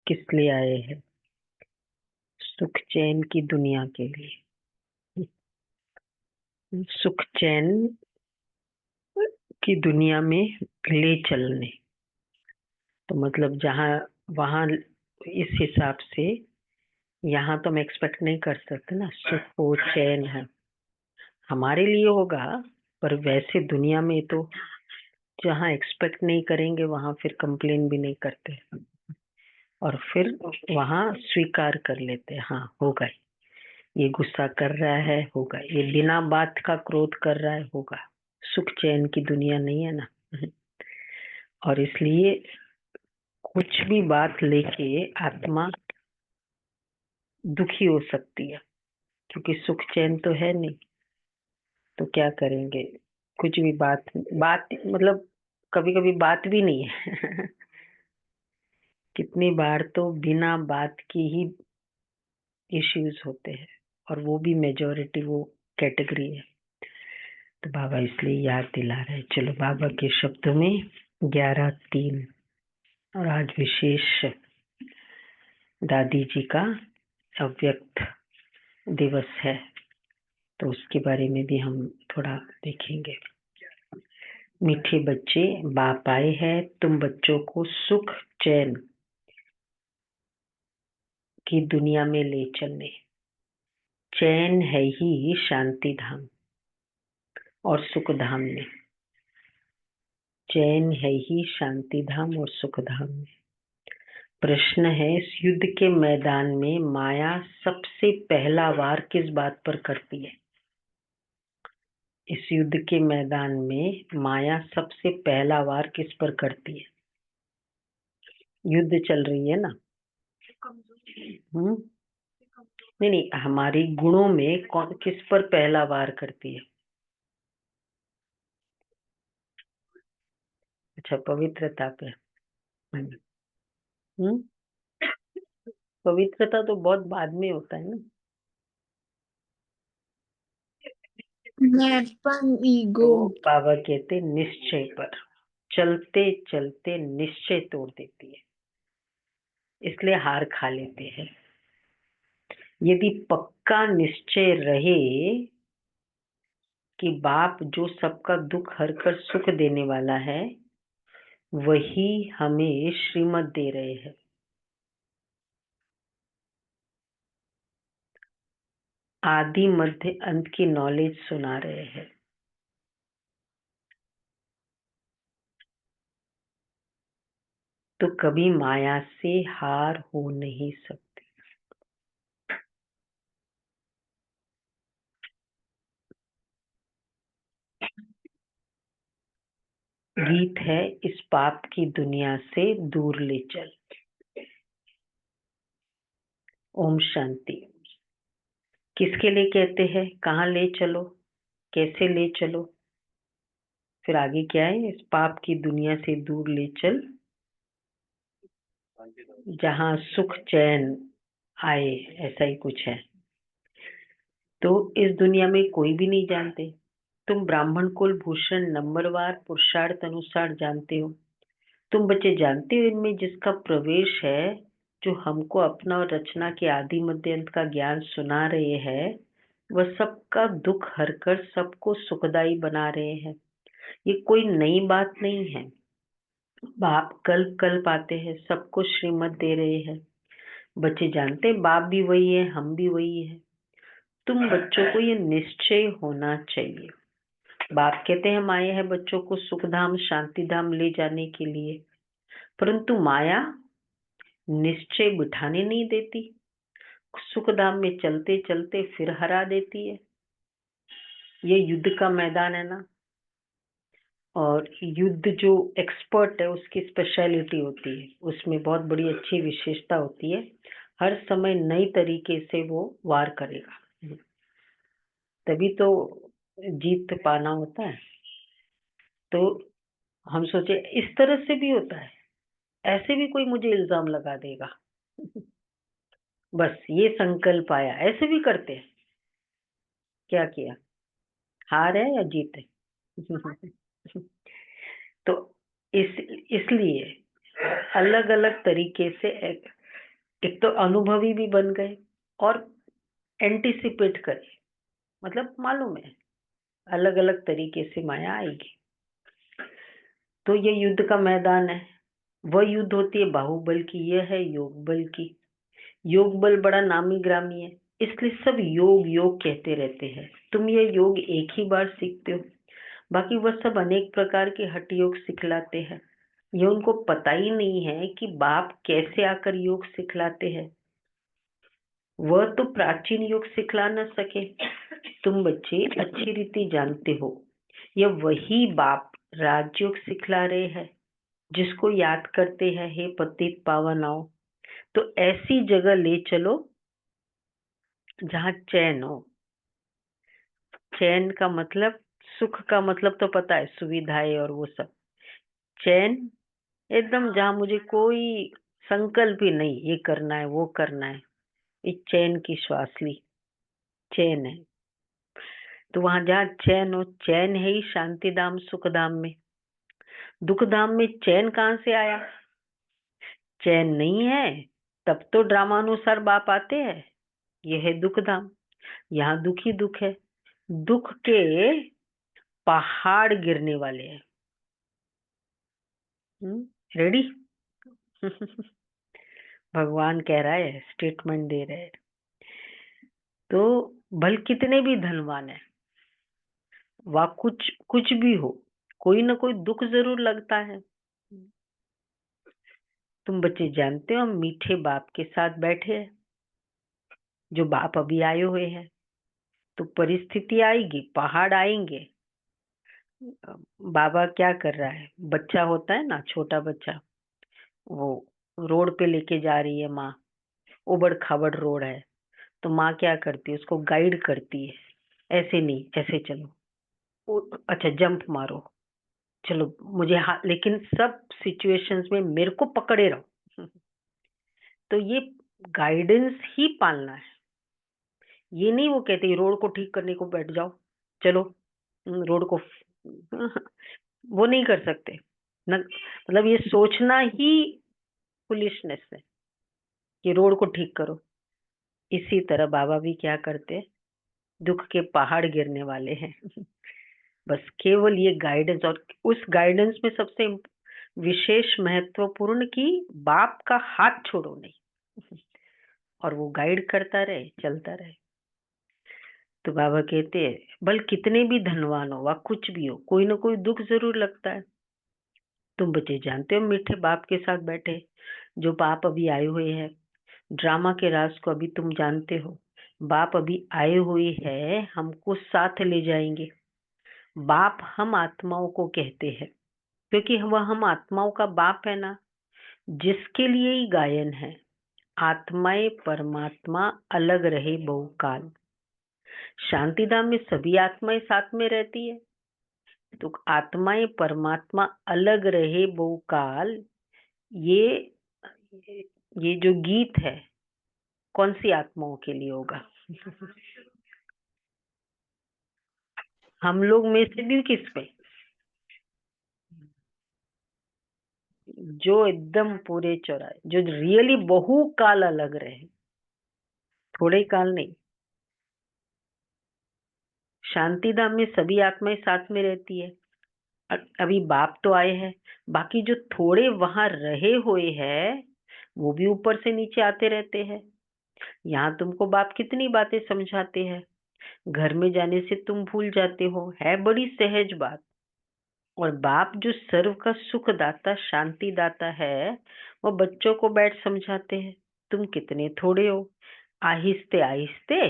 किस लिए आए हैं? सुख चैन की दुनिया के लिए। सुख चैन की दुनिया में ले चलने, तो मतलब जहाँ वहाँ इस हिसाब से यहाँ तो हम एक्सपेक्ट नहीं कर सकते ना सुख हो चैन है हमारे लिए होगा। पर वैसे दुनिया में तो जहाँ एक्सपेक्ट नहीं करेंगे वहां फिर कंप्लेन भी नहीं करते, और फिर वहां स्वीकार कर लेते हैं, हाँ होगा, ये गुस्सा कर रहा है होगा, ये बिना बात का क्रोध कर रहा है होगा। सुख चैन की दुनिया नहीं है ना। और इसलिए कुछ भी बात लेके आत्मा दुखी हो सकती है, क्योंकि सुख चैन तो है नहीं। तो क्या करेंगे? कुछ भी बात बात मतलब कभी कभी बात भी नहीं है। कितनी बार तो बिना बात की ही इश्यूज होते हैं, और वो भी मेजोरिटी वो कैटेगरी है। तो बाबा इसलिए याद दिला रहे हैं। चलो बाबा के शब्दों में 11/3, और आज विशेष दादी जी का अव्यक्त दिवस है, तो उसके बारे में भी हम थोड़ा देखेंगे। मीठे बच्चे, बाप आए हैं तुम बच्चों को सुख चैन की दुनिया में ले चलने। चैन है ही शांति धाम और सुख धाम में। चैन है ही शांति धाम और सुख धाम में। प्रश्न है, इस युद्ध के मैदान में माया सबसे पहला वार किस बात पर करती है? इस युद्ध के मैदान में माया सबसे पहला वार किस पर करती है? युद्ध चल रही है ना। नहीं नहीं, हमारी गुणों में कौन किस पर पहला वार करती है? अच्छा, पवित्रता पे। हम्म। हम्म? पवित्रता तो बहुत बाद में होता है ना। दर्पण ईगो। तो बाबा कहते निश्चय पर, चलते चलते निश्चय तोड़ देती है, इसलिए हार खा लेते हैं। यदि पक्का निश्चय रहे कि बाप जो सबका दुख हरकर सुख देने वाला है वही हमें श्रीमत दे रहे हैं, आदि मध्य अंत की नॉलेज सुना रहे हैं, तो कभी माया से हार हो नहीं सकती। गीत है, इस पाप की दुनिया से दूर ले चल। ओम शांति। किसके लिए कहते हैं? कहाँ ले चलो, कैसे ले चलो? फिर आगे क्या है? इस पाप की दुनिया से दूर ले चल, जहाँ सुख चैन आए, ऐसा ही कुछ है। तो इस दुनिया में कोई भी नहीं जानते। तुम ब्राह्मण कुल भूषण नंबरवार पुरुषार्थ अनुसार जानते हो। तुम बच्चे जानते हो इनमें जिसका प्रवेश है, जो हमको अपना और रचना के आदि मध्य अंत का ज्ञान सुना रहे हैं, वह सबका दुख हरकर सबको सुखदाई बना रहे हैं। ये कोई नई बात नहीं है। बाप कल्प कल्प आते हैं, सबको श्रीमत दे रहे हैं। बच्चे जानते हैं बाप भी वही है, हम भी वही है। तुम बच्चों को ये निश्चय होना चाहिए। बाप कहते हैं हम आए हैं बच्चों को सुख धाम शांति धाम ले जाने के लिए, परंतु माया निश्चय बिठाने नहीं देती। सुख धाम में चलते चलते फिर हरा देती है। ये युद्ध का मैदान है ना, और युद्ध जो एक्सपर्ट है उसकी स्पेशलिटी होती है, उसमें बहुत बड़ी अच्छी विशेषता होती है। हर समय नई तरीके से वो वार करेगा, तभी तो जीत पाना होता है। तो हम सोचे इस तरह से भी होता है, ऐसे भी कोई मुझे इल्जाम लगा देगा। बस ये संकल्प आया, ऐसे भी करते हैं। क्या किया? हार है या जीत है? तो इसलिए अलग अलग तरीके से एक तो अनुभवी भी बन गए और एंटिसिपेट करे, मतलब मालूम है अलग अलग तरीके से माया आएगी। तो ये युद्ध का मैदान है। वह युद्ध होती है बाहुबल की, यह है योग बल की। योग बल बड़ा नामी ग्रामी है, इसलिए सब योग योग कहते रहते हैं। तुम ये योग एक ही बार सीखते हो, बाकी वह सब अनेक प्रकार के हठ योग सिखलाते हैं। ये उनको पता ही नहीं है कि बाप कैसे आकर योग सिखलाते हैं। वह तो प्राचीन योग सिखला न सके। तुम बच्चे अच्छी रीति जानते हो, यह वही बाप राजयोग सिखला रहे हैं, जिसको याद करते हैं हे पतित पावन आओ। तो ऐसी जगह ले चलो जहाँ चैन हो। चैन का मतलब, सुख का मतलब तो पता है, सुविधाएं और वो सब। चैन एकदम जहाँ मुझे कोई संकल्प ही नहीं ये करना है वो करना है, इस चैन की श्वास ली, चैन है। तो वहां जहाँ चैन हो, चैन है ही शांति धाम सुख धाम में। दुख धाम में चैन कहाँ से आया? चैन नहीं है तब तो ड्रामानुसार बाप आते हैं। यह है दुख धाम, यहाँ दुख ही दुख है। दुख के पहाड़ गिरने वाले हैं। रेडी? भगवान कह रहा है, स्टेटमेंट दे रहे हैं। तो भल कितने भी धनवान है, वह कुछ कुछ भी हो, कोई ना कोई दुख जरूर लगता है। तुम बच्चे जानते हो हम मीठे बाप के साथ बैठे हैं, जो बाप अभी आए हुए हैं। तो परिस्थिति आएगी, पहाड़ आएंगे। बाबा क्या कर रहा है, बच्चा होता है ना, छोटा बच्चा, वो रोड पे लेके जा रही है माँ, उबड़ खाबड़ रोड है, तो माँ क्या करती है, उसको गाइड करती है, ऐसे नहीं ऐसे चलो, अच्छा जंप मारो, चलो मुझे लेकिन सब सिचुएशंस में मेरे को पकड़े रहो। तो ये गाइडेंस ही पालना है। ये नहीं वो कहते रोड को ठीक करने को बैठ जाओ, चलो रोड को वो नहीं कर सकते न, मतलब ये सोचना ही फुलिशनेस है कि रोड को ठीक करो। इसी तरह बाबा भी क्या करते, दुख के पहाड़ गिरने वाले हैं। बस केवल ये गाइडेंस, और उस गाइडेंस में सबसे विशेष महत्वपूर्ण कि बाप का हाथ छोड़ो नहीं, और वो गाइड करता रहे, चलता रहे। तो बाबा कहते हैं भल कितने भी धनवान हो व कुछ भी हो, कोई ना कोई दुख जरूर लगता है। तुम बच्चे जानते हो मीठे बाप के साथ बैठे, जो बाप अभी आए हुए हैं। ड्रामा के राज को अभी तुम जानते हो। बाप अभी आए हुए हैं, हमको साथ ले जाएंगे। बाप हम आत्माओं को कहते हैं, क्योंकि वह हम आत्माओं का बाप है ना, जिसके लिए ही गायन है। आत्माएं परमात्मा अलग रहे बहुकाल। शांतिधाम में सभी आत्माएं साथ में रहती है, तो आत्माएं परमात्मा अलग रहे बहुकाल, ये ये जो गीत है कौन सी आत्माओं के लिए होगा? हम लोग में से भी किस पे? जो एकदम पूरे चौराहे, जो रियली बहु काल अलग रहे, थोड़े काल नहीं। शांतिधाम में सभी आत्माएं साथ में रहती है। अभी बाप तो आए हैं, बाकी जो थोड़े वहां रहे हुए हैं वो भी ऊपर से नीचे आते रहते हैं। यहाँ तुमको बाप कितनी बातें समझाते हैं, घर में जाने से तुम भूल जाते हो, है बड़ी सहज बात। और बाप जो सर्व का सुख दाता शांति दाता है, वो बच्चों को बैठ समझाते हैं, तुम कितने थोड़े हो, आहिस्ते आहिस्ते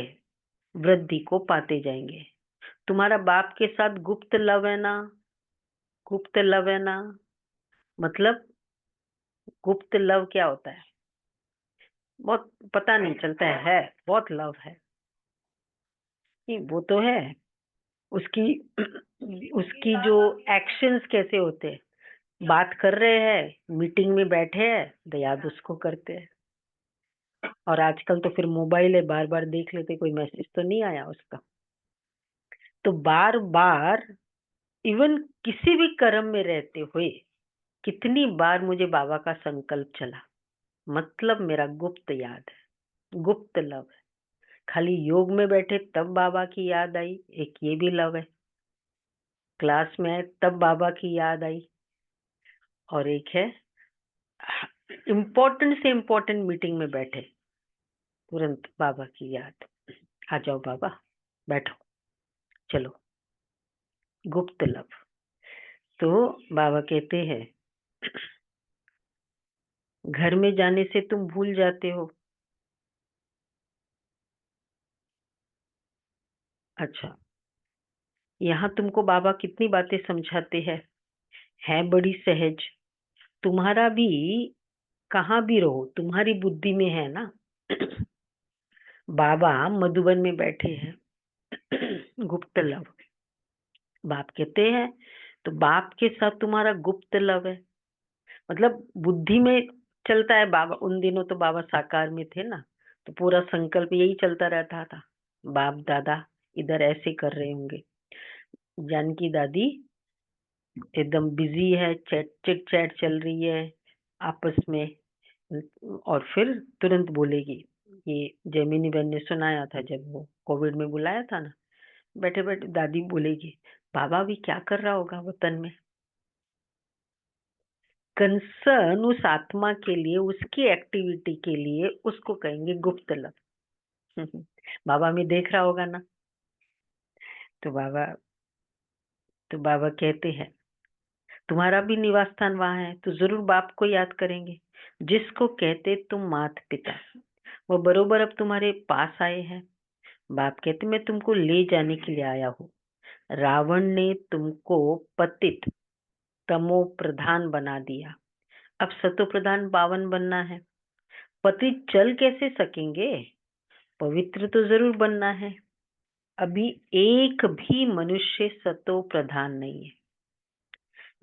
वृद्धि को पाते जाएंगे। तुम्हारा बाप के साथ गुप्त लव है ना, गुप्त लव है ना, मतलब गुप्त लव क्या होता है, बहुत पता नहीं चलता है बहुत लव है। नहीं, वो तो है उसकी उसकी जो एक्शंस कैसे होते हैं, बात कर रहे हैं, मीटिंग में बैठे हैं तो याद उसको करते हैं। और आजकल तो फिर मोबाइल है, बार बार देख लेते कोई मैसेज तो नहीं आया उसका। तो बार बार इवन किसी भी कर्म में रहते हुए कितनी बार मुझे बाबा का संकल्प चला, मतलब मेरा गुप्त याद है, गुप्त लव है। खाली योग में बैठे तब बाबा की याद आई, एक ये भी लव है। क्लास में आए तब बाबा की याद आई, और एक है इम्पोर्टेंट से इम्पोर्टेंट मीटिंग में बैठे तुरंत बाबा की याद। आ जाओ बाबा, बैठो, चलो, गुप्त लव। तो बाबा कहते हैं घर में जाने से तुम भूल जाते हो। अच्छा, यहाँ तुमको बाबा कितनी बातें समझाते हैं, है बड़ी सहज। तुम्हारा भी कहाँ भी रहो, तुम्हारी बुद्धि में है ना। बाबा मधुबन में बैठे हैं। गुप्त लव, बाप कहते हैं, तो बाप के साथ तुम्हारा गुप्त लव है। मतलब बुद्धि में चलता है बाबा। उन दिनों तो बाबा साकार में थे ना, तो पूरा संकल्प यही चलता रहता था। बाप दादा इधर ऐसे कर रहे होंगे, जानकी दादी एकदम बिजी है, चिट चैट चल रही है आपस में, और फिर तुरंत बोलेगी। ये जैमिनी बहन ने सुनाया था जब वो कोविड में बुलाया था ना, बैठे बैठे दादी बोलेगी, बाबा भी क्या कर रहा होगा वतन में। कंसर्न उस आत्मा के लिए, उसकी एक्टिविटी के लिए, उसको कहेंगे गुप्त लव। बाबा में देख रहा होगा ना। तो बाबा तो बाबा कहते हैं, तुम्हारा भी निवास स्थान वहां है, तो जरूर बाप को याद करेंगे, जिसको कहते तुम मात पिता। वो बरोबर अब तुम्हारे पास आए हैं। बाप कहते मैं तुमको ले जाने के लिए आया हूँ। रावण ने तुमको पतित तमो प्रधान बना दिया, अब सतो प्रधान पावन बनना है। पतित चल कैसे सकेंगे, पवित्र तो जरूर बनना है। अभी एक भी मनुष्य सतो प्रधान नहीं है।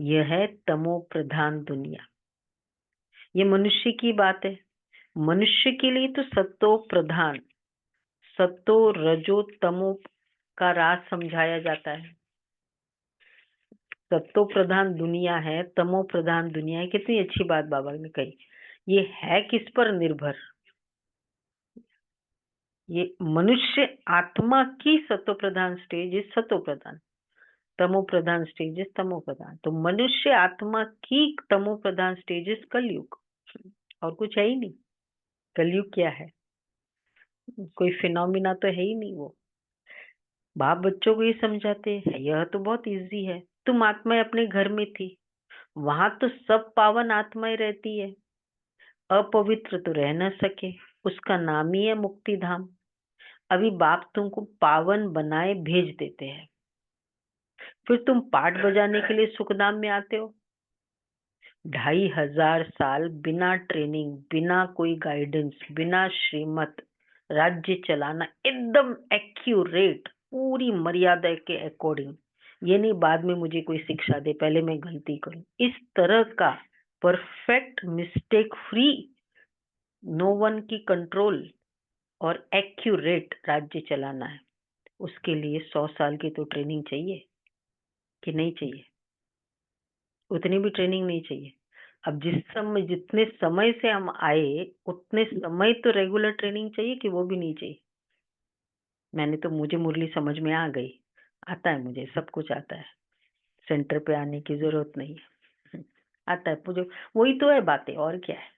यह है तमो प्रधान दुनिया। ये मनुष्य की बात है। मनुष्य के लिए तो सतो प्रधान, सतो रजो तमो का राज समझाया जाता है। सतो प्रधान दुनिया है, तमो प्रधान दुनिया है। कितनी अच्छी बात बाबा ने कही। ये है किस पर निर्भर, ये मनुष्य आत्मा की सतो प्रधान स्टेज इज सतो प्रधान, तमो प्रधान स्टेज इज तमो प्रधान। तो मनुष्य आत्मा की तमो प्रधान स्टेज इज कलयुग, और कुछ है ही नहीं। कलयुग क्या है, कोई फिनोमिना तो है ही नहीं वो। बाप बच्चों को ये समझाते हैं, यह तो बहुत इजी है। तुम आत्माएं अपने घर में थी, वहां तो सब पावन आत्माएं रहती है। अपवित्र तो रह न सके, उसका नाम ही है मुक्ति धाम। अभी बाप तुमको पावन बनाए भेज देते हैं, फिर तुम पाठ बजाने के लिए सुखधाम में आते हो। 2500 साल बिना ट्रेनिंग, बिना कोई गाइडेंस, बिना श्रीमत, राज्य चलाना एकदम एक्यूरेट, पूरी मर्यादा के अकॉर्डिंग। ये नहीं बाद में मुझे कोई शिक्षा दे, पहले मैं गलती करूं, इस तरह का perfect mistake free, no one की कंट्रोल और एक्यूरेट राज्य चलाना है। उसके लिए 100 साल की तो ट्रेनिंग चाहिए कि नहीं चाहिए? उतनी भी ट्रेनिंग नहीं चाहिए। अब जितने समय से हम आए, उतने समय तो रेगुलर ट्रेनिंग चाहिए कि वो भी नहीं चाहिए? मुझे मुरली समझ में आ गई, आता है, मुझे सब कुछ आता है, सेंटर पे आने की जरूरत नहीं है। आता है मुझे, वही तो है बातें, और क्या है।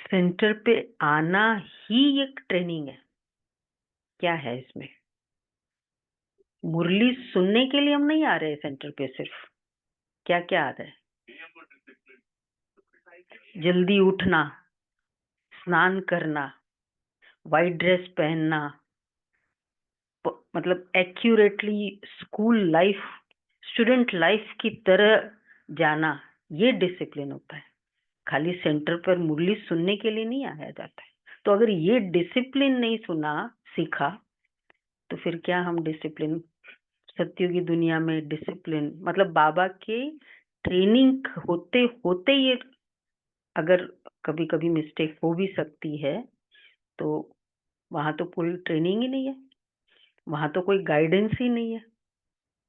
सेंटर पे आना ही एक ट्रेनिंग है। क्या है इसमें? मुरली सुनने के लिए हम नहीं आ रहे सेंटर पे सिर्फ। क्या क्या आ रहा है? जल्दी उठना, स्नान करना, वाइट ड्रेस पहनना, मतलब accurately school life, student life की तरह जाना, ये डिसिप्लिन होता है। खाली सेंटर पर मुरली सुनने के लिए नहीं आया जाता है। तो अगर ये डिसिप्लिन नहीं सुना, सीखा, तो फिर क्या हम डिसिप्लिन, सत्युगी दुनिया में डिसिप्लिन मतलब बाबा के ट्रेनिंग होते होते ये, अगर कभी कभी मिस्टेक हो भी सकती है, तो वहां तो पूरी ट्रेनिंग ही नहीं है, वहां तो कोई गाइडेंस ही नहीं है,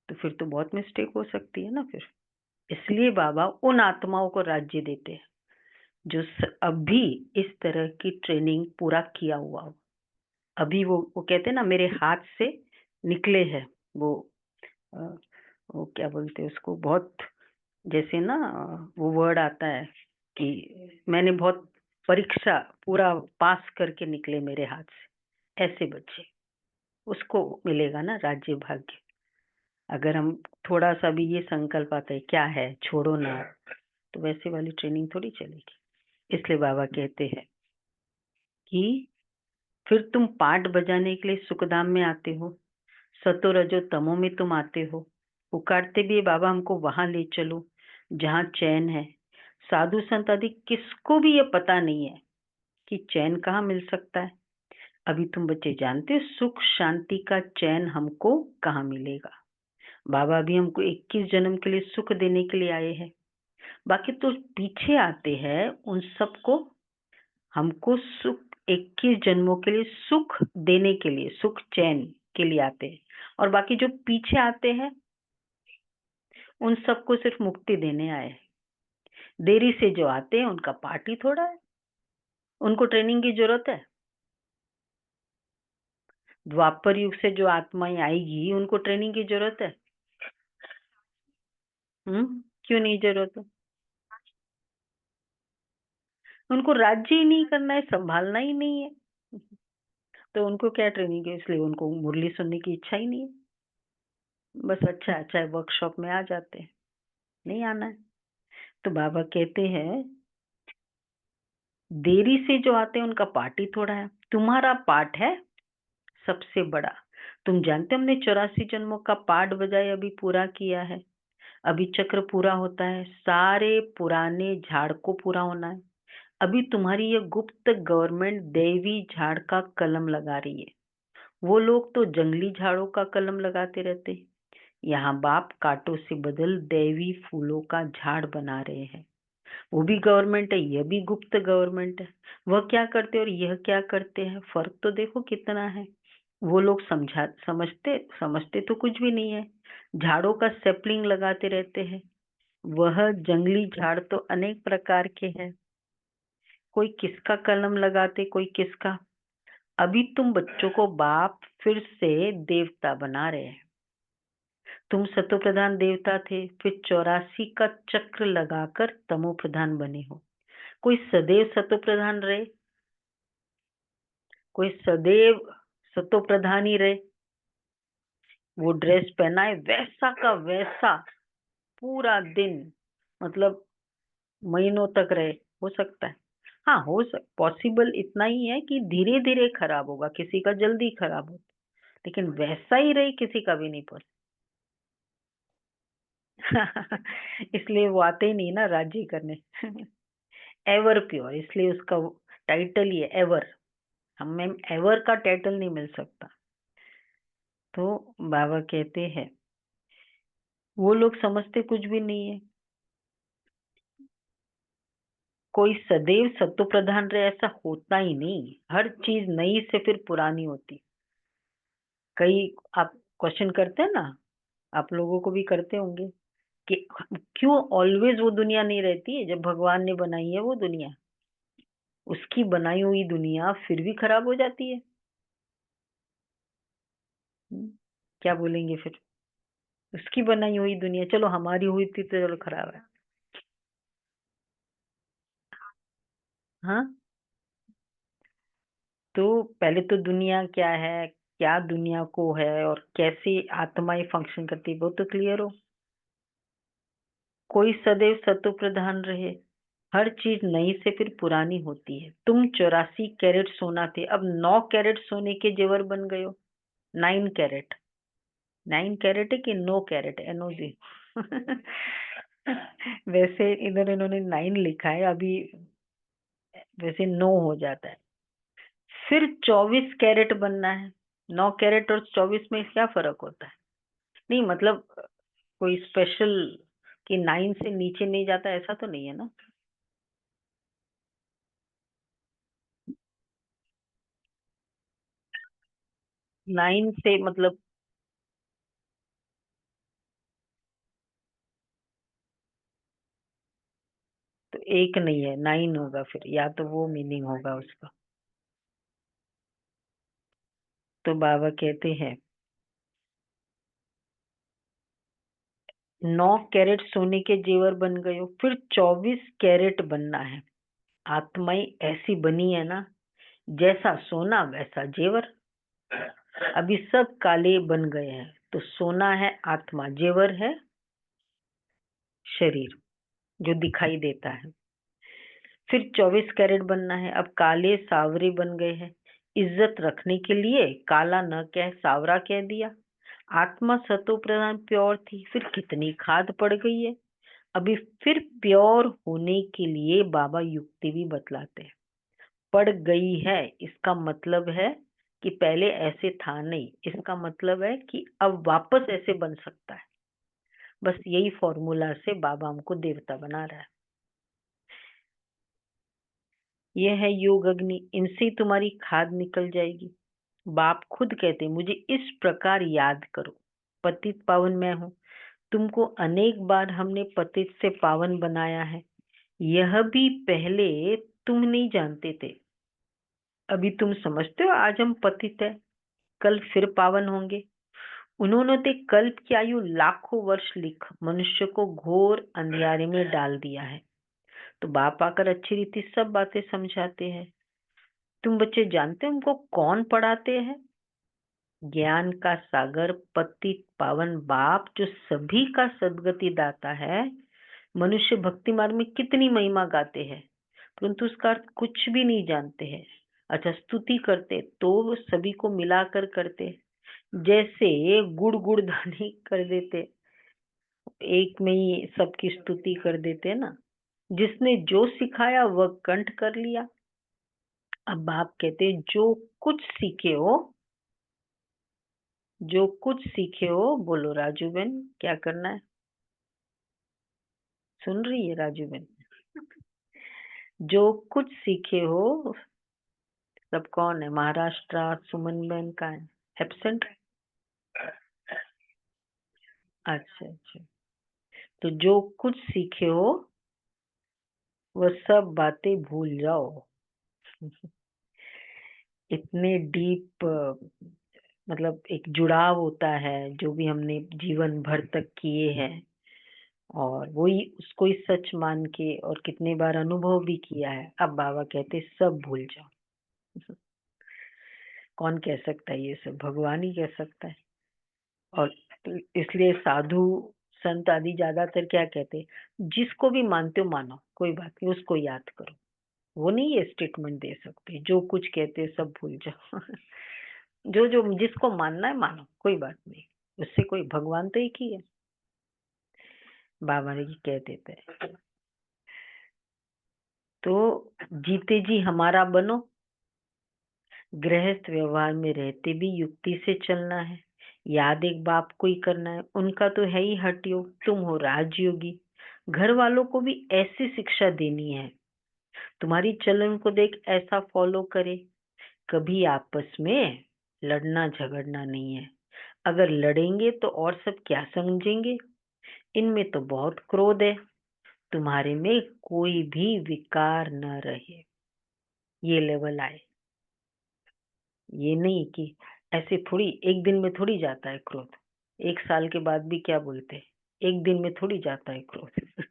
तो फिर तो बहुत मिस्टेक हो सकती है ना फिर। इसलिए बाबा उन आत्माओं को राज्य देते हैं जो अभी इस तरह की ट्रेनिंग पूरा किया हुआ हो, अभी वो कहते हैं ना मेरे हाथ से निकले हैं वो वो क्या बोलते हैं उसको, बहुत जैसे ना वो वर्ड आता है कि मैंने बहुत परीक्षा पूरा पास करके निकले मेरे हाथ से, ऐसे बच्चे, उसको मिलेगा ना राज्य भाग्य। अगर हम थोड़ा सा भी ये संकल्प आता है क्या है छोड़ो ना, तो वैसे वाली ट्रेनिंग थोड़ी चलेगी। इसलिए बाबा कहते हैं कि फिर तुम पाठ बजाने के लिए सुखधाम में आते हो, सतो रजो तमो में तुम आते हो, पुकारते भी बाबा हमको वहां ले चलो जहाँ चैन है। साधु संत आदि किसको भी ये पता नहीं है कि चैन कहाँ मिल सकता है। अभी तुम बच्चे जानते हो सुख शांति का चैन हमको कहाँ मिलेगा। बाबा भी हमको 21 जन्म के लिए सुख देने के लिए आए हैं। बाकी तो पीछे आते हैं उन सबको हमको सुख 21 जन्मों के लिए सुख देने के लिए, सुख चैन के लिए आते हैं। और बाकी जो पीछे आते हैं उन सबको सिर्फ मुक्ति देने आए हैं। देरी से जो आते हैं उनका पार्ट ही थोड़ा है, उनको ट्रेनिंग की जरूरत है। द्वापर युग से जो आत्माएं आएगी उनको ट्रेनिंग की जरूरत है। क्यों नहीं जरूरत है? उनको राज्य ही नहीं करना है, संभालना ही नहीं है, तो उनको क्या ट्रेनिंग है? इसलिए उनको मुरली सुनने की इच्छा ही नहीं है। बस अच्छा अच्छा है वर्कशॉप में आ जाते हैं, नहीं आना है। तो बाबा कहते हैं देरी से जो आते हैं उनका पार्ट ही थोड़ा है, तुम्हारा पार्ट है सबसे बड़ा। तुम जानते हो हमने 84 जन्मों का पाठ बजाय अभी पूरा किया है। अभी चक्र पूरा होता है, सारे पुराने झाड़ को पूरा होना है। अभी तुम्हारी ये गुप्त गवर्नमेंट देवी झाड़ का कलम लगा रही है। वो लोग तो जंगली झाड़ों का कलम लगाते रहते। यहाँ बाप कांटों से बदल दैवी फूलों का झाड़ बना रहे हैं। वो भी गवर्नमेंट है, यह भी गुप्त गवर्नमेंट है। वह क्या करते और यह क्या करते हैं, फर्क तो देखो कितना है। वो लोग समझते समझते तो कुछ भी नहीं है, झाड़ों का सेपलिंग लगाते रहते हैं। वह जंगली झाड़ तो अनेक प्रकार के हैं, कोई किसका कलम लगाते कोई किसका। अभी तुम बच्चों को बाप फिर से देवता बना रहे हैं। तुम सतो प्रधान देवता थे, फिर 84 का चक्र लगाकर तमो प्रधान बने हो। कोई सदैव सतो प्रधान रहे, कोई सदैव सतो प्रधान ही रहे। वो ड्रेस पहना है वैसा का वैसा पूरा दिन, मतलब महीनों तक रहे, हो सकता है। हाँ पॉसिबल इतना ही है कि धीरे धीरे खराब होगा, किसी का जल्दी खराब हो, लेकिन वैसा ही रहे किसी का भी नहीं पॉसिबल। इसलिए वो आते ही नहीं ना राज्य करने। एवर प्योर, इसलिए उसका टाइटल ही है एवर। हमें एवर का टाइटल नहीं मिल सकता। तो बाबा कहते हैं वो लोग समझते कुछ भी नहीं है। कोई सदैव सत्व प्रधान रहे ऐसा होता ही नहीं, हर चीज नई से फिर पुरानी होती। कई आप क्वेश्चन करते हैं ना, आप लोगों को भी करते होंगे कि क्यों ऑलवेज वो दुनिया नहीं रहती है, जब भगवान ने बनाई है वो दुनिया, उसकी बनाई हुई दुनिया फिर भी खराब हो जाती है। हम्म, क्या बोलेंगे फिर? उसकी बनाई हुई दुनिया, चलो हमारी हुई थी तो चलो खराब है। हाँ, तो पहले तो दुनिया क्या है, क्या दुनिया को है और कैसे आत्माएं फंक्शन करती है वो तो क्लियर हो। कोई सदैव सत्व प्रधान रहे, हर चीज नई से फिर पुरानी होती है। तुम 84 कैरेट सोना थे, अब 9 कैरेट सोने के जेवर बन गए हो। 9 कैरेट, 9 कैरेट है कि 9 कैरेट, NOG। वैसे इधर इन्होंने 9 लिखा है, अभी वैसे 9 हो जाता है। फिर 24 कैरेट बनना है। 9 कैरेट और 24 में क्या फर्क होता है? नहीं मतलब कोई स्पेशल कि 9 से नीचे नहीं जाता, ऐसा तो नहीं है ना? 9 से मतलब, तो एक नहीं है, 9 होगा फिर, या तो वो मीनिंग होगा उसका। तो बाबा कहते हैं 9 कैरेट सोने के जेवर बन गए हो, फिर 24 कैरेट बनना है। आत्माएं ऐसी बनी है ना, जैसा सोना वैसा जेवर। अभी सब काले बन गए हैं, तो सोना है आत्मा, जेवर है शरीर जो दिखाई देता है। फिर 24 कैरेट बनना है। अब काले सावरे बन गए हैं, इज्जत रखने के लिए काला न कह सावरा कह दिया। आत्मा सतो प्रधान प्योर थी, फिर कितनी खाद पड़ गई है। अभी फिर प्योर होने के लिए बाबा युक्ति भी बतलाते हैं। पड़ गई है इसका मतलब है कि पहले ऐसे था नहीं, इसका मतलब है कि अब वापस ऐसे बन सकता है। बस यही फॉर्मूला से बाबा हमको देवता बना रहा है। यह है योग अग्नि, इनसे तुम्हारी खाद निकल जाएगी। बाप खुद कहते मुझे इस प्रकार याद करो, पतित पावन मैं हूँ। तुमको अनेक बार हमने पतित से पावन बनाया है, यह भी पहले तुम नहीं जानते थे। अभी तुम समझते हो आज हम पतित है, कल फिर पावन होंगे। उन्होंने तो कल्प की आयु लाखों वर्ष लिख मनुष्य को घोर अंधियारे में डाल दिया है। तो बाप आकर अच्छी रीति सब बातें समझाते हैं। तुम बच्चे जानते हो उनको कौन पढ़ाते हैं? ज्ञान का सागर पतित पावन बाप, जो सभी का सदगति दाता है। मनुष्य भक्ति मार्ग में कितनी महिमा गाते हैं, परंतु उसका अर्थ कुछ भी नहीं जानते हैं। अच्छा, स्तुति करते तो वो सभी को मिलाकर करते, जैसे गुड़ गुड़दानी कर देते, एक में ही सबकी स्तुति कर देते ना। जिसने जो सिखाया वह कंठ कर लिया। अब बाप कहते जो कुछ सीखे हो, जो कुछ सीखे हो, बोलो राजू बहन क्या करना है? सुन रही है राजू बहन? जो कुछ सीखे हो, सब कौन है? महाराष्ट्र सुमन बहन का है एब्सेंट। अच्छा अच्छा, तो जो कुछ सीखे हो वह सब बातें भूल जाओ। इतने डीप, मतलब एक जुड़ाव होता है जो भी हमने जीवन भर तक किए हैं, और वही उसको ही सच मान के और कितने बार अनुभव भी किया है। अब बाबा कहते सब भूल जाओ। कौन कह सकता है ये सब? भगवान ही कह सकता है। और इसलिए साधु संत आदि ज्यादातर क्या कहते हैं, जिसको भी मानते हो मानो, कोई बात नहीं, उसको याद करो। वो नहीं ये स्टेटमेंट दे सकते जो कुछ कहते हैं सब भूल जाओ। जो जो जिसको मानना है मानो, कोई बात नहीं, उससे कोई, भगवान तो एक ही है। बाबा जी कह देते हैं तो जीते जी हमारा बनो। गृहस्थ व्यवहार में रहते भी युक्ति से चलना है। याद एक बाप को ही करना है, उनका तो है ही हठ योग, तुम हो राजयोगी। घर वालों को भी ऐसी शिक्षा देनी है, तुम्हारी चलन को देख ऐसा फॉलो करे। कभी आपस में लड़ना झगड़ना नहीं है। अगर लड़ेंगे तो और सब क्या समझेंगे? इनमें तो बहुत क्रोध है, तुम्हारे में कोई भी विकार न रहे। ये लेवल आए। ये नहीं कि ऐसे थोड़ी एक दिन में थोड़ी जाता है क्रोध। 1 साल के बाद भी क्या बोलते हैं, एक दिन में थोड़ी जाता है क्रोध।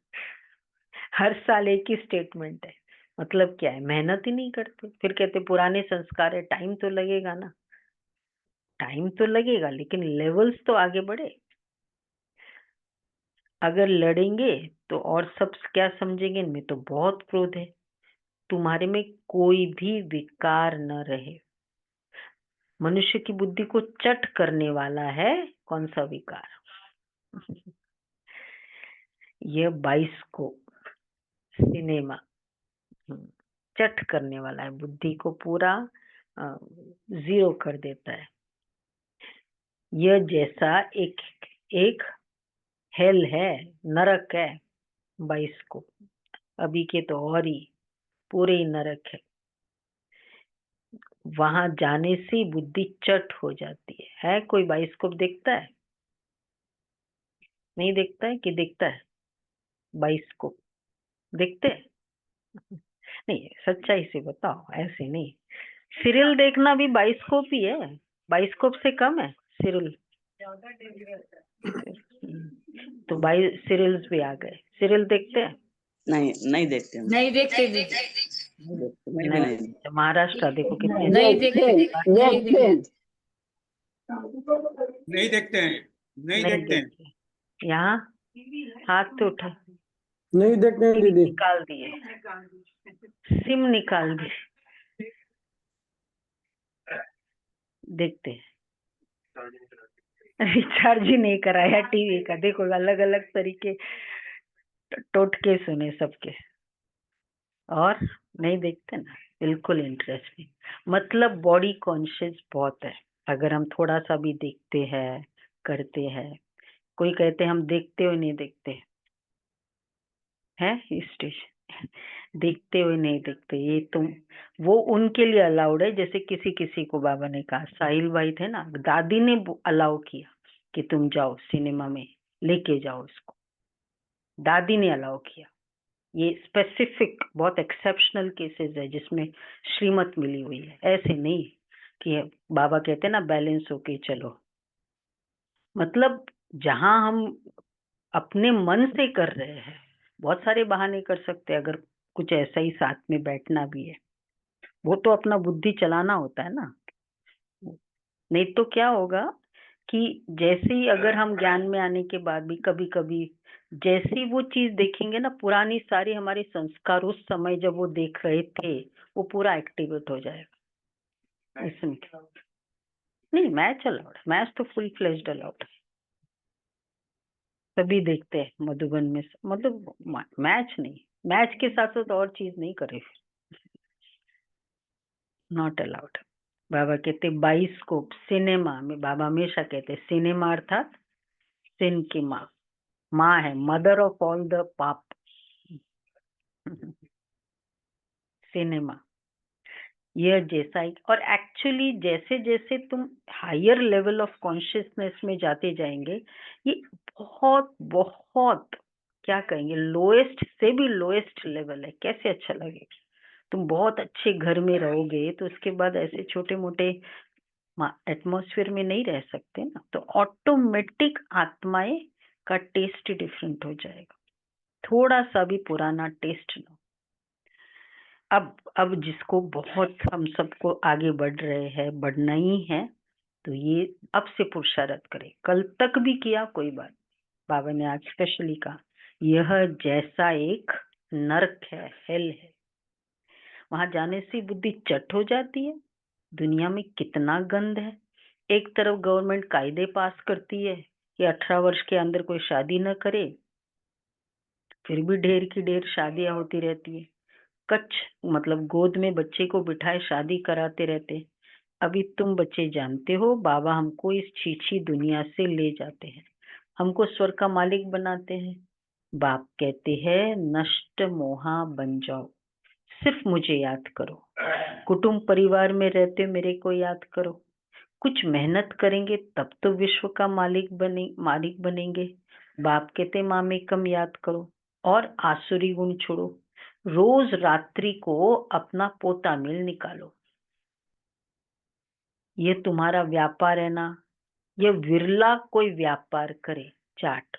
हर साल एक ही स्टेटमेंट है। मतलब क्या है? मेहनत ही नहीं करते, फिर कहते पुराने संस्कार है। टाइम तो लगेगा ना, टाइम तो लगेगा, लेकिन लेवल्स तो आगे बढ़े। अगर लड़ेंगे तो और सब क्या समझेंगे, इनमें तो बहुत क्रोध है। तुम्हारे में कोई भी विकार न रहे। मनुष्य की बुद्धि को चट करने वाला है कौन सा विकार? यह 22 को सिनेमा चट करने वाला है, बुद्धि को पूरा जीरो कर देता है। यह जैसा एक एक हेल है, नरक है 22 को। अभी के तो और ही पूरे ही नरक है। वहां जाने से बुद्धि चट हो जाती है। कोई बाइस्कोप देखता है? नहीं देखता है कि देखता है? बाइस्कोप देखते हैं? नहीं, सच्चाई से बताओ, ऐसे नहीं। सीरियल देखना भी बाइस्कोप ही है, बाइस्कोप से कम है सीरियल। तो बाई सीरियल्स भी आ गए। सीरियल देखते हैं? नहीं, नहीं देखते हम। नहीं देखते दीदी, नहीं देखते, मैं भी नहीं, नहीं। महाराष्ट्र देखो कितने नहीं देखते, नहीं देखते। नहीं देखते हैं, नहीं नहीं देखते हैं। देखते। यहाँ हाथ तो उठा, नहीं देखते हैं दीदी। निकाल दिए, सिम निकाल दिए, देखते हैं। रिचार्ज ही नहीं कराया टीवी का। देखो अलग अलग तरीके टोटके सुने सबके, और नहीं देखते ना, बिल्कुल इंटरेस्ट नहीं। मतलब बॉडी कॉन्शियस बहुत है। अगर हम थोड़ा सा भी देखते हैं, करते हैं, कोई कहते हैं हम देखते हुए नहीं देखते हैं, स्टेज देखते हुए नहीं देखते, ये तुम, वो उनके लिए अलाउड है। जैसे किसी किसी को बाबा ने कहा, साहिल भाई थे ना, दादी ने अलाउ किया कि तुम जाओ सिनेमा में, लेके जाओ इसको, दादी ने अलाउ किया। ये स्पेसिफिक बहुत एक्सेप्शनल केसेस है जिसमें श्रीमत मिली हुई है। ऐसे नहीं कि बाबा कहते ना बैलेंस होके चलो। मतलब जहां हम अपने मन से कर रहे हैं, बहुत सारे बहाने कर सकते हैं। अगर कुछ ऐसा ही साथ में बैठना भी है, वो तो अपना बुद्धि चलाना होता है ना। नहीं तो क्या होगा कि जैसे ही अगर हम ज्ञान में आने के बाद भी कभी कभी जैसे ही वो चीज देखेंगे ना, पुरानी सारी हमारे संस्कार उस समय जब वो देख रहे थे, वो पूरा एक्टिवेट हो जाएगा। इसमें नहीं, मैच अलाउड, मैच तो फुल फ्लेज्ड अलाउड, सभी देखते हैं मधुबन में। मतलब मैच नहीं, मैच के साथ साथ और चीज नहीं करे, नॉट अलाउड। बाबा कहते बाइस्कोप सिनेमा में, बाबा हमेशा कहते सिनेमा अर्थात सिन की माँ, माँ है, मदर ऑफ ऑल द पाप। सिनेमा यह जैसा ही, और एक्चुअली जैसे जैसे तुम हायर लेवल ऑफ कॉन्शियसनेस में जाते जाएंगे, ये बहुत बहुत क्या कहेंगे, लोएस्ट से भी लोएस्ट लेवल है। कैसे अच्छा लगेगा, तुम बहुत अच्छे घर में रहोगे तो उसके बाद ऐसे छोटे मोटे एटमॉस्फेयर में नहीं रह सकते ना, तो ऑटोमेटिक आत्माएं का टेस्ट डिफरेंट हो जाएगा। थोड़ा सा भी पुराना टेस्ट ना। अब जिसको बहुत, हम सबको आगे बढ़ रहे हैं, बढ़ना ही है, तो ये अब से पुरुषार्थ करे। कल तक भी किया कोई बात, बाबा ने आज स्पेशली कहा यह जैसा एक नर्क है, हेल है, वहां जाने से बुद्धि चट हो जाती है। दुनिया में कितना गंद है। एक तरफ गवर्नमेंट कायदे पास करती है कि 18 वर्ष के अंदर कोई शादी न करे, फिर भी ढेर की ढेर शादियां होती रहती है। कच्छ मतलब गोद में बच्चे को बिठाए शादी कराते रहते। अभी तुम बच्चे जानते हो, बाबा हमको इस छीछी दुनिया से ले जाते हैं, हमको स्वर्ग का मालिक बनाते हैं। बाप कहते हैं नष्ट मोहा बन जाओ, सिर्फ मुझे याद करो। कुटुंब परिवार में रहते मेरे को याद करो। कुछ मेहनत करेंगे तब तो विश्व का मालिक बनेंगे। बाप कहते माँ में कम याद करो, और आसुरी गुण छोड़ो। रोज रात्रि को अपना पोता मिल निकालो। ये तुम्हारा व्यापार है ना, ये विरला कोई व्यापार करे। चाट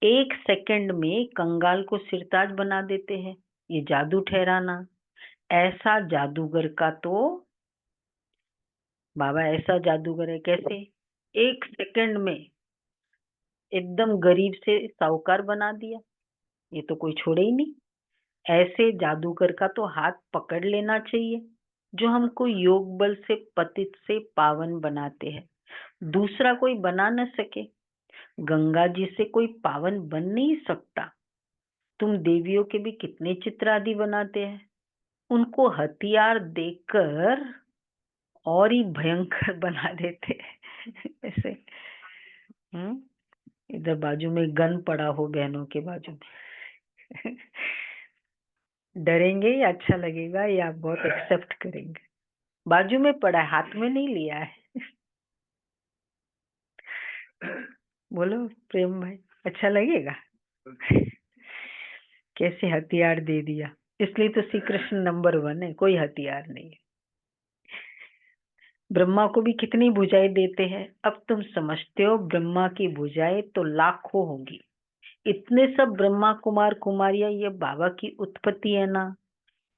1 सेकंड में कंगाल को सिरताज बना देते हैं, ये जादू ठहराना। ऐसा जादूगर का तो बाबा ऐसा जादूगर है, कैसे 1 सेकंड में एकदम गरीब से साहूकार बना दिया, ये तो कोई छोड़े ही नहीं। ऐसे जादूगर का तो हाथ पकड़ लेना चाहिए, जो हमको योग बल से पतित से पावन बनाते हैं। दूसरा कोई बना न सके। गंगा जी से कोई पावन बन नहीं सकता। तुम देवियों के भी कितने चित्र आदि बनाते हैं, उनको हथियार देकर और ही भयंकर बना देते हैं। ऐसे इधर बाजू में गन पड़ा हो, बहनों के बाजू में। डरेंगे या अच्छा लगेगा, या आप बहुत एक्सेप्ट करेंगे? बाजू में पड़ा है, हाथ में नहीं लिया है। बोलो प्रेम भाई, अच्छा लगेगा? कैसे हथियार दे दिया। इसलिए तो श्री कृष्ण नंबर 1 है, कोई हथियार नहीं है। ब्रह्मा को भी कितनी भुजाएं देते हैं। अब तुम समझते हो ब्रह्मा की भुजाएं तो लाखों होंगी। इतने सब ब्रह्मा कुमार कुमारियां ये बाबा की उत्पत्ति है ना,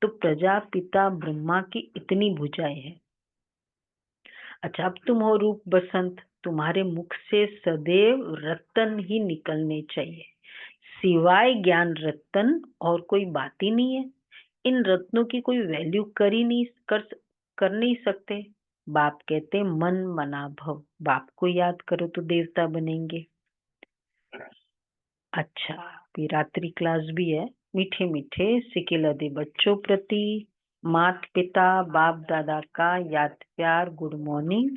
तो प्रजापिता ब्रह्मा की इतनी भुजाएं हैं। अच्छा, अब तुम हो रूप बसंत, तुम्हारे मुख से सदैव रतन ही निकलने चाहिए, सिवाय ज्ञान रतन और कोई बात ही नहीं है। इन रत्नों की कोई वैल्यू कर नहीं सकते। बाप कहते मन मना भव, बाप को याद करो तो देवता बनेंगे। अच्छा, फिर रात्रि क्लास भी है। मीठे मीठे सिकिलदे बच्चों प्रति मात पिता बाप दादा का याद प्यार गुड मॉर्निंग।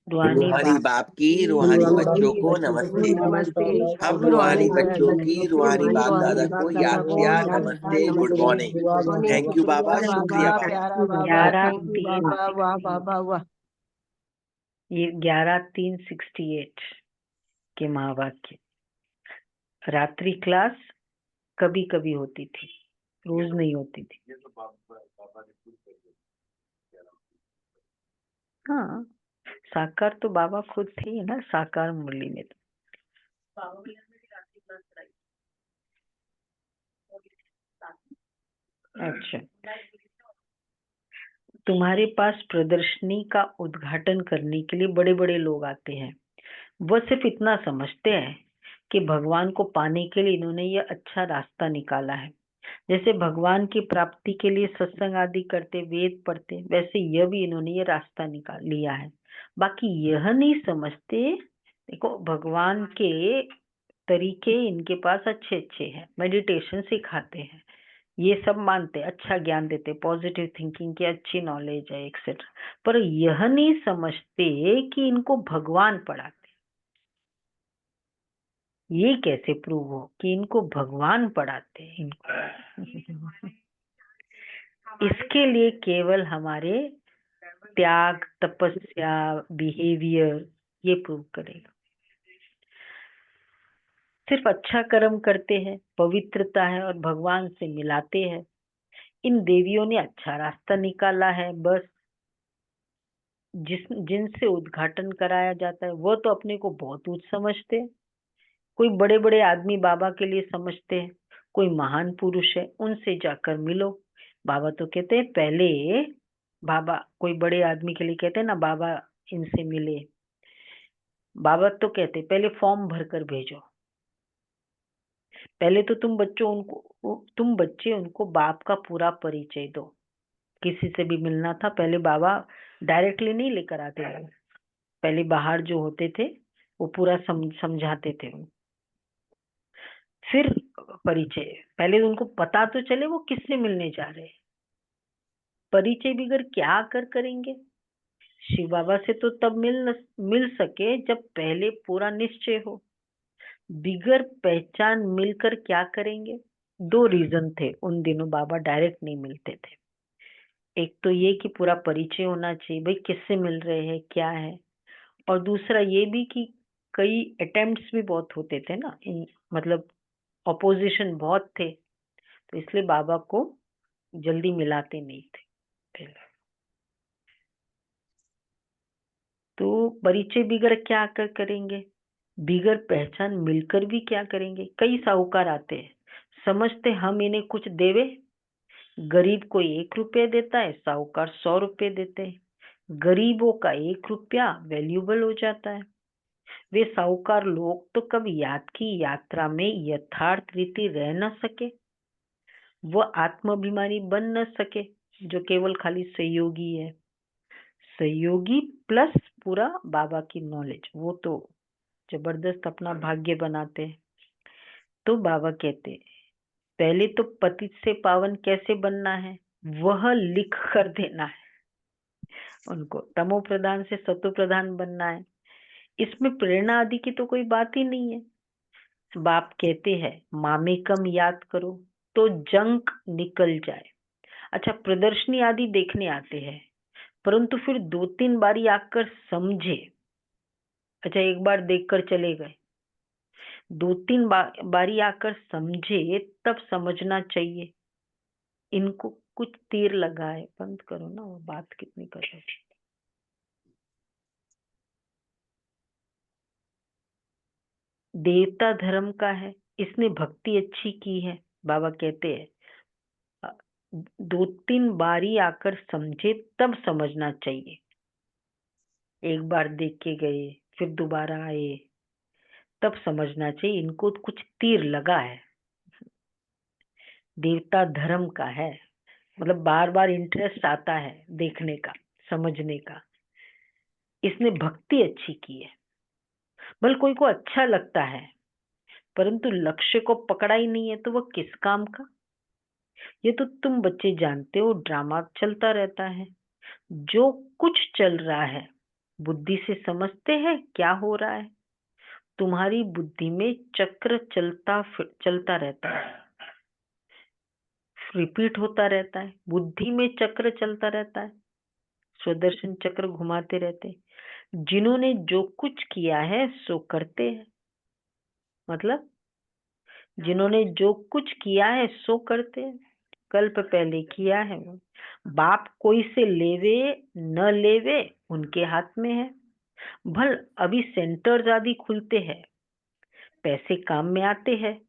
रूहानी बाप की रूहानी बच्चों को नमस्ते। हम रूहानी बच्चों की रूहानी बाप दादा को याद प्यार नमस्ते गुड मॉर्निंग। थैंक यू बाबा, शुक्रिया बाबा। 11/3 ये 11/3/68 के महावाक्य। रात्रि क्लास कभी कभी होती थी, रोज नहीं होती थी। हाँ, साकार तो बाबा खुद थे ही ना, साकार मुरली में तो। अच्छा, तुम्हारे पास प्रदर्शनी का उद्घाटन करने के लिए बड़े बड़े लोग आते हैं। वह सिर्फ इतना समझते हैं कि भगवान को पाने के लिए इन्होंने यह अच्छा रास्ता निकाला है। जैसे भगवान की प्राप्ति के लिए सत्संग आदि करते, वेद पढ़ते, वैसे यह भी इन्होंने ये रास्ता निकाल लिया है। बाकी यह नहीं समझते, देखो भगवान के तरीके इनके पास अच्छे अच्छे हैं, मेडिटेशन सिखाते हैं, ये सब मानते, अच्छा ज्ञान देते, पॉजिटिव थिंकिंग की अच्छी नॉलेज है एक्सेट्रा, पर यह नहीं समझते कि इनको भगवान पढ़ाते। ये कैसे प्रूव हो कि इनको भगवान पढ़ाते हैं इनको? इसके लिए केवल हमारे त्याग, तपस्या, बिहेवियर ये प्रूव करेगा। सिर्फ अच्छा कर्म करते हैं, पवित्रता है और भगवान से मिलाते हैं। इन देवियों ने अच्छा रास्ता निकाला है, बस जिनसे उद्घाटन कराया जाता है वो तो अपने को बहुत ऊंच समझते हैं। कोई बड़े बड़े आदमी बाबा के लिए समझते हैं, कोई महान पुरुष है उनसे जाकर मिलो। बाबा तो कहते हैं पहले, बाबा कोई बड़े आदमी के लिए कहते हैं ना बाबा इनसे मिले, बाबा तो कहते पहले फॉर्म भरकर भेजो। पहले तो तुम बच्चे उनको बाप का पूरा परिचय दो। किसी से भी मिलना था पहले बाबा डायरेक्टली नहीं लेकर आते थे, पहले बाहर जो होते थे वो पूरा समझाते थे। फिर परिचय, पहले उनको पता तो चले वो किससे मिलने जा रहे हैं। परिचय बिगर क्या करेंगे? शिव बाबा से तो तब मिल सके जब पहले पूरा निश्चय हो। बिगर पहचान मिलकर क्या करेंगे? 2 रीजन थे उन दिनों, बाबा डायरेक्ट नहीं मिलते थे। एक तो ये कि पूरा परिचय होना चाहिए, भाई किससे मिल रहे हैं क्या है, और दूसरा ये भी कि कई अटेम्प्ट्स भी बहुत होते थे ना, मतलब ऑपोजिशन बहुत थे, तो इसलिए बाबा को जल्दी मिलाते नहीं थे। तो परिचय बिगर क्या करेंगे? बिगर पहचान मिलकर भी क्या करेंगे? कई साहूकार आते हैं, समझते हम इन्हें कुछ देवे। गरीब को 1 रुपया देता है, साहूकार 100 रुपये देते हैं। गरीबों का 1 रुपया वैल्यूबल हो जाता है। वे साहूकार लोग तो कभी याद की यात्रा में यथार्थ रीति रह न सके, वह आत्माभिमानी बन न सके, जो केवल खाली सहयोगी है। सहयोगी प्लस पूरा बाबा की नॉलेज, वो तो जबरदस्त अपना भाग्य बनाते हैं। तो बाबा कहते पहले तो पतित से पावन कैसे बनना है वह लिख कर देना है उनको, तमो प्रधान से सतो प्रधान बनना है। इसमें प्रेरणा आदि की तो कोई बात ही नहीं है। बाप कहते हैं मामेकम याद करो तो जंक निकल जाए। अच्छा, प्रदर्शनी आदि देखने आते हैं, परंतु फिर 2-3 बारी आकर समझे। अच्छा, एक बार देखकर चले गए, 2-3 बारी आकर समझे तब समझना चाहिए। इनको कुछ तीर लगा है। बंद करो ना, वो बात कितनी कर रहे हो। देवता धर्म का है, इसने भक्ति अच्छी की है। बाबा कहते हैं 2-3 बारी आकर समझे तब समझना चाहिए। एक बार देख के गए फिर दोबारा आए तब समझना चाहिए। इनको कुछ तीर लगा है। देवता धर्म का है, मतलब बार बार इंटरेस्ट आता है देखने का, समझने का। इसने भक्ति अच्छी की है। बल कोई को अच्छा लगता है परंतु लक्ष्य को पकड़ा ही नहीं है तो वह किस काम का। ये तो तुम बच्चे जानते हो, ड्रामा चलता रहता है। जो कुछ चल रहा है बुद्धि से समझते हैं क्या हो रहा है। तुम्हारी बुद्धि में चक्र चलता रहता है, रिपीट होता रहता है। बुद्धि में चक्र चलता रहता है, स्वदर्शन चक्र घुमाते रहते। जिन्होंने जो कुछ किया है सो करते हैं। मतलब जिन्होंने जो कुछ किया है सो करते हैं। कल्प पहले किया है। बाप कोई से लेवे न लेवे उनके हाथ में है। भल अभी सेंटर्स आदि खुलते हैं, पैसे काम में आते हैं।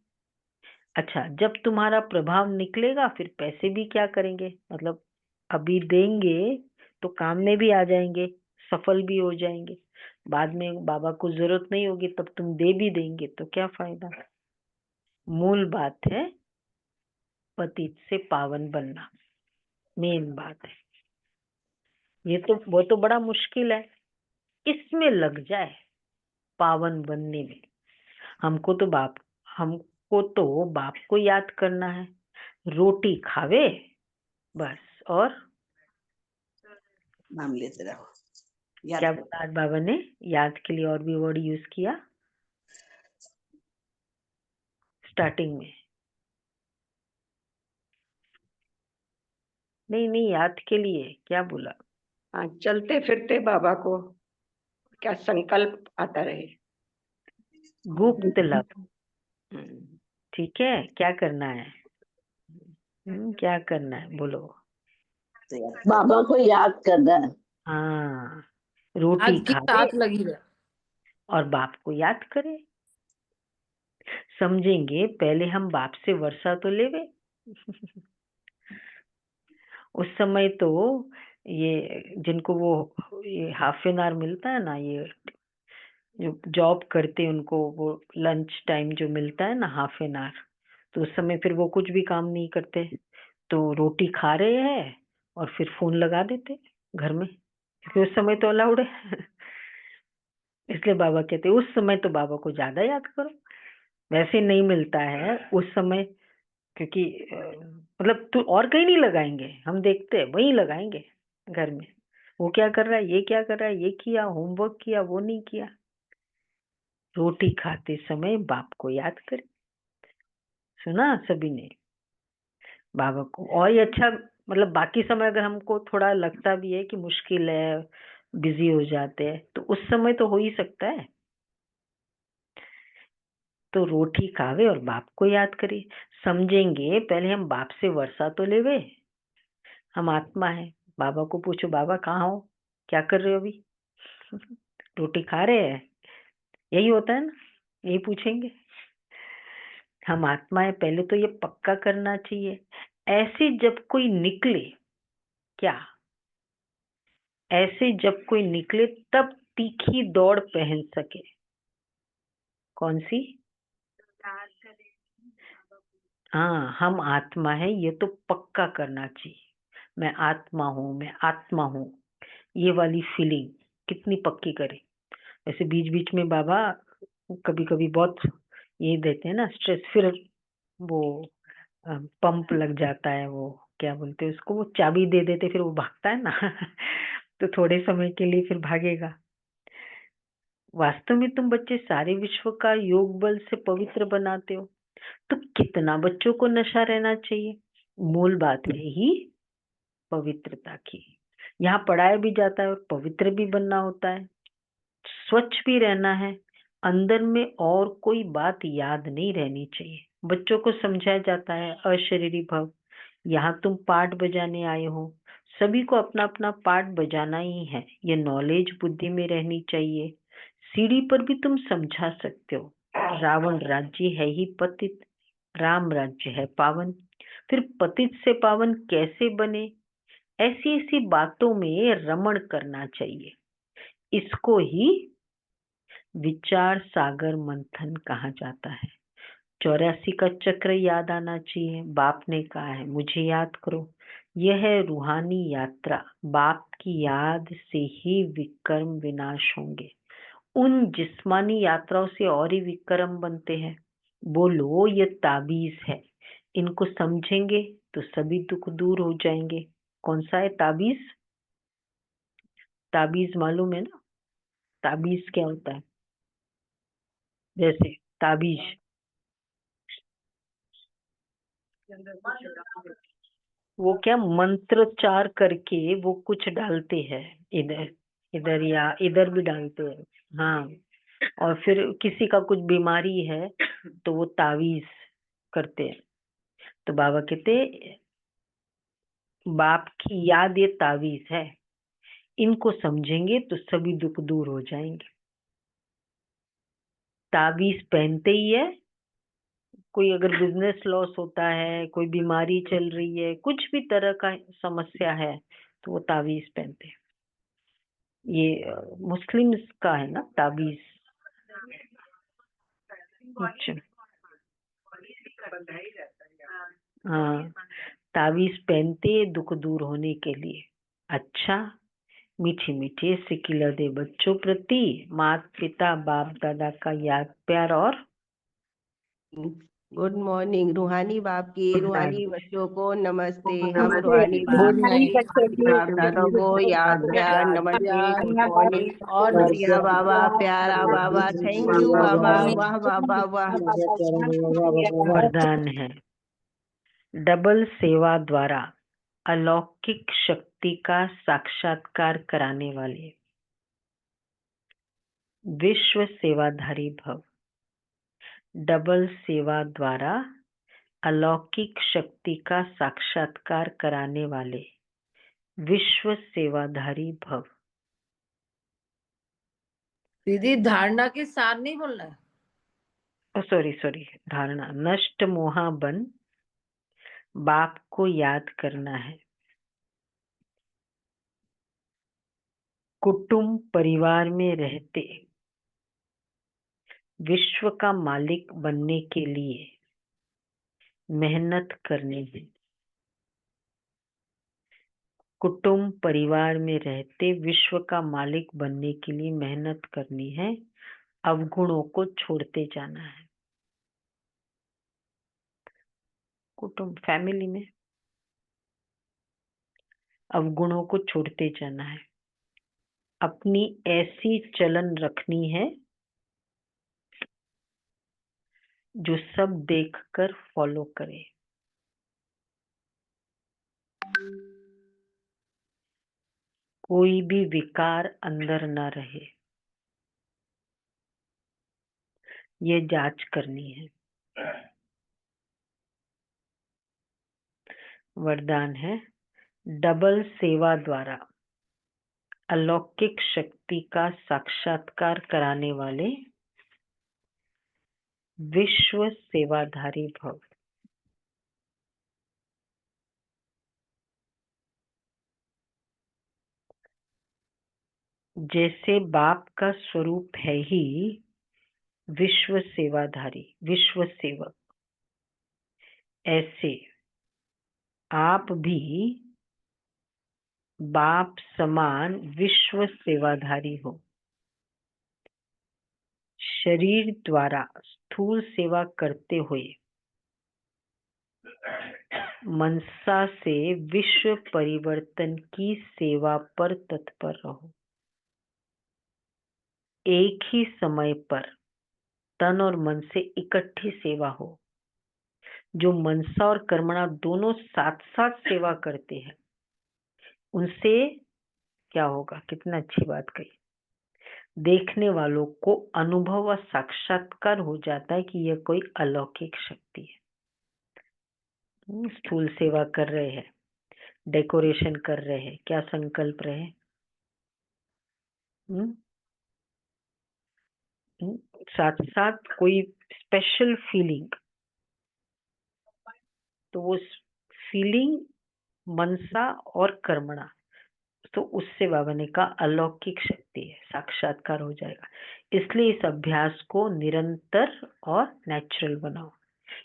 अच्छा, जब तुम्हारा प्रभाव निकलेगा फिर पैसे भी क्या करेंगे, मतलब अभी देंगे तो काम में भी आ जाएंगे, सफल भी हो जाएंगे। बाद में बाबा को जरूरत नहीं होगी तब तुम दे भी देंगे तो क्या फायदा। मूल बात है पतित से पावन बनना, मेन बात है। ये तो वो तो बड़ा मुश्किल है, इसमें लग जाए पावन बनने में। हमको तो बाप को याद करना है। रोटी खावे बस। और नाम लेते रहो। क्या बोला आज बाबा ने, याद के लिए और भी वर्ड यूज किया स्टार्टिंग में। नहीं, याद के लिए क्या बोला। हाँ, चलते फिरते बाबा को क्या संकल्प आता रहे। गुप्त लव। ठीक है, क्या करना है। क्या करना है बोलो। बाबा को याद करना है। हाँ, रोटी आज की खावे बात लगी रहे। और बाप को याद करे। समझेंगे पहले हम बाप से वर्षा तो लेवे। उस समय तो ये जिनको वो ये हाफ एन आवर मिलता है ना, ये जो जॉब करते हैं उनको वो लंच टाइम जो मिलता है ना हाफ एन आवर, तो उस समय फिर वो कुछ भी काम नहीं करते, तो रोटी खा रहे हैं और फिर फोन लगा देते घर में, क्योंकि उस समय तो अलाउड है। इसलिए बाबा कहते उस समय तो बाबा को ज्यादा याद करो। वैसे नहीं मिलता है उस समय, क्योंकि मतलब तो और कहीं नहीं लगाएंगे, हम देखते हैं वहीं लगाएंगे घर में। वो क्या कर रहा है, ये क्या कर रहा है, ये किया, होमवर्क किया, वो नहीं किया। रोटी खाते समय बाप को याद करें। सुना सभी ने बाबा को। और ये अच्छा, मतलब बाकी समय अगर हमको थोड़ा लगता भी है कि मुश्किल है, बिजी हो जाते हैं, तो उस समय तो हो ही सकता है। तो रोटी खावे और बाप को याद करिए। समझेंगे पहले हम बाप से वर्षा तो लेवे। हम आत्मा है। बाबा को पूछो बाबा कहाँ हो, क्या कर रहे हो अभी। रोटी खा रहे हैं, यही होता है ना, यही पूछेंगे। हम आत्मा है, पहले तो ये पक्का करना चाहिए। ऐसे जब कोई निकले, क्या ऐसे जब कोई निकले तब तीखी दौड़ पहन सके। कौन सी। हाँ, हम आत्मा है ये तो पक्का करना चाहिए। मैं आत्मा हूँ, मैं आत्मा हूँ, ये वाली फीलिंग कितनी पक्की करे। ऐसे बीच बीच में बाबा कभी कभी बहुत ये देते हैं ना स्ट्रेस, फिर वो पंप लग जाता है, वो क्या बोलते हैं उसको, वो चाबी दे देते फिर वो भागता है ना। तो थोड़े समय के लिए फिर भागेगा। वास्तव में तुम बच्चे सारे विश्व का योग बल से पवित्र बनाते हो, तो कितना बच्चों को नशा रहना चाहिए। मूल बात है ही पवित्रता की। यहाँ पढ़ाया भी जाता है और पवित्र भी बनना होता है, स्वच्छ भी रहना है, अंदर में और कोई बात याद नहीं रहनी चाहिए। बच्चों को समझाया जाता है अशरीरी भव, यहाँ तुम पार्ट बजाने आए हो, सभी को अपना अपना पार्ट बजाना ही है, ये नॉलेज बुद्धि में रहनी चाहिए। सीढ़ी पर भी तुम समझा सकते हो, रावण राज्य है ही पतित, राम राज्य है पावन। फिर पतित से पावन कैसे बने, ऐसी ऐसी बातों में रमण करना चाहिए। इसको ही विचार सागर मंथन कहा जाता है। 84 का चक्र याद आना चाहिए। बाप ने कहा है मुझे याद करो, यह है रूहानी यात्रा। बाप की याद से ही विक्रम विनाश होंगे। उन जिस्मानी यात्राओं से और ही विक्रम बनते हैं। बोलो ये ताबीज है, इनको समझेंगे तो सभी दुख दूर हो जाएंगे। कौन सा है ताबीज? ताबीज मालूम है ना? ताबीज क्या होता है? जैसे ताबीज, वो क्या मंत्रोच्चार करके वो कुछ डालते हैं, इधर इधर या इधर भी डालते हैं। हाँ, और फिर किसी का कुछ बीमारी है तो वो तावीज करते हैं। तो बाबा कहते बाप की याद ये तावीज है, इनको समझेंगे तो सभी दुख दूर हो जाएंगे। तावीज पहनते ही है, कोई अगर बिजनेस लॉस होता है, कोई बीमारी चल रही है, कुछ भी तरह का समस्या है तो वो तावीज पहनते हैं। ये मुस्लिम्स का है ना ताबीज। अच्छा, हाँ, ताबीज पहनते दुख दूर होने के लिए। अच्छा, मीठी मीठी सिकिला दे बच्चों प्रति माता पिता बाप दादा का याद प्यार और गुड मॉर्निंग। रूहानी बाप की रूहानी बच्चों को नमस्ते। हम नमस्ते। रूहानी बाप गुड की मॉर्निंग बच्चों की बाप दादा को याद प्यार नमस्ते। गुड मॉर्निंग और बढ़िया बाबा, प्यारा बाबा, थैंक यू बाबा, वाह बाबा वाह। वरदान है। डबल सेवा द्वारा अलौकिक शक्ति का साक्षात्कार कराने वाले विश्व सेवाधारी भव। डबल सेवा द्वारा अलौकिक शक्ति का साक्षात्कार कराने वाले विश्व सेवाधारी भव। दीदी धारणा के सार नहीं बोलना है। सॉरी, धारणा। नष्ट मोहा बन बाप को याद करना है। कुटुंब परिवार में रहते विश्व का मालिक बनने के लिए मेहनत करनी है। कुटुंब परिवार में रहते विश्व का मालिक बनने के लिए मेहनत करनी है। अवगुणों को छोड़ते जाना है। कुटुंब फैमिली में अवगुणों को छोड़ते जाना है। अपनी ऐसी चलन रखनी है जो सब देखकर फॉलो करे। कोई भी विकार अंदर न रहे, ये जांच करनी है। वरदान है। डबल सेवा द्वारा अलौकिक शक्ति का साक्षात्कार कराने वाले विश्व सेवाधारी भव। जैसे बाप का स्वरूप है ही विश्व सेवाधारी, विश्व सेवक, ऐसे आप भी बाप समान विश्व सेवाधारी हो। शरीर द्वारा स्थूल सेवा करते हुए मनसा से विश्व परिवर्तन की सेवा पर तत्पर रहो। एक ही समय पर तन और मन से इकट्ठी सेवा हो। जो मनसा और कर्मणा दोनों साथ साथ सेवा करते हैं उनसे क्या होगा? कितना अच्छी बात कही। देखने वालों को अनुभव और साक्षात्कार हो जाता है कि यह कोई अलौकिक शक्ति है। स्थूल सेवा कर रहे हैं, डेकोरेशन कर रहे हैं, क्या संकल्प रहे? साथ साथ कोई स्पेशल फीलिंग, तो वो फीलिंग मनसा और कर्मणा, तो उससे बाबा ने कहा अलौकिक शक्ति है, साक्षात्कार हो जाएगा। इसलिए इस अभ्यास को निरंतर और नेचुरल बनाओ।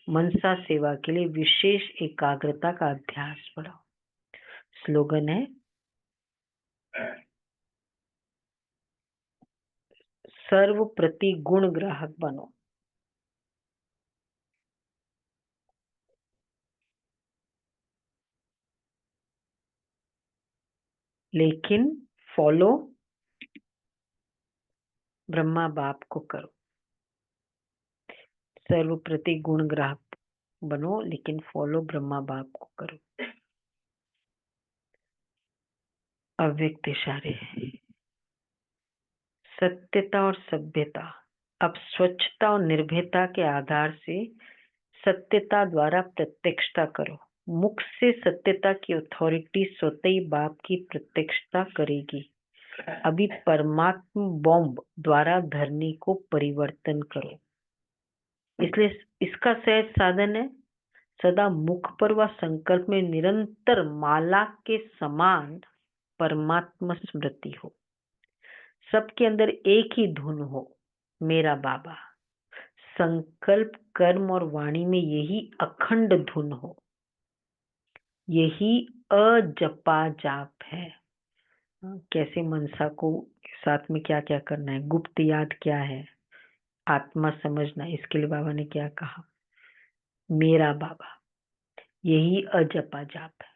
मनसा सेवा के लिए विशेष एकाग्रता का अभ्यास बढ़ाओ। स्लोगन है सर्व प्रति गुण ग्राहक बनो। लेकिन फॉलो ब्रह्मा बाप को करो। सर्व प्रति गुण ग्राहक बनो, लेकिन फॉलो ब्रह्मा बाप को करो। अव्यक्त इशारे, सत्यता और सभ्यता। अब स्वच्छता और निर्भयता के आधार से सत्यता द्वारा प्रत्यक्षता करो। मुख से सत्यता की अथॉरिटी स्वतः ही बाप की प्रत्यक्षता करेगी। अभी परमात्मा बॉम्ब द्वारा धरनी को परिवर्तन करो। इसलिए इसका सहज साधन है सदा मुख पर व संकल्प में निरंतर माला के समान परमात्मा स्मृति हो। सबके अंदर एक ही धुन हो, मेरा बाबा। संकल्प, कर्म और वाणी में यही अखंड धुन हो। यही अजपा जाप है। कैसे मनसा को साथ में क्या क्या करना है, गुप्त याद क्या है, आत्मा समझना, इसके लिए बाबा ने क्या कहा, मेरा बाबा। यही अजपा जाप है।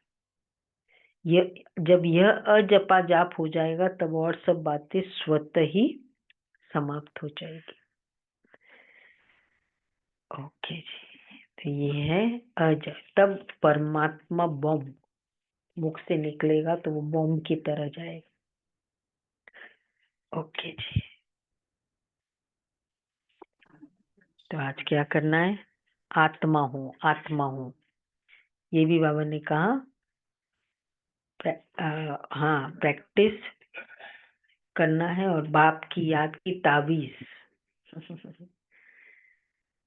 जब यह अजपा जाप हो जाएगा तब और सब बातें स्वतः ही समाप्त हो जाएगी। ओके जी, तो ये है अजप। तब परमात्मा बॉम्ब मुख से निकलेगा तो वो बॉम्ब की तरह जाएगा। ओके जी, तो आज क्या करना है? आत्मा हूँ, आत्मा हूँ, ये भी बाबा ने कहा। हाँ, प्रैक्टिस करना है और बाप की याद की ताबीज।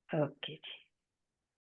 ओके जी।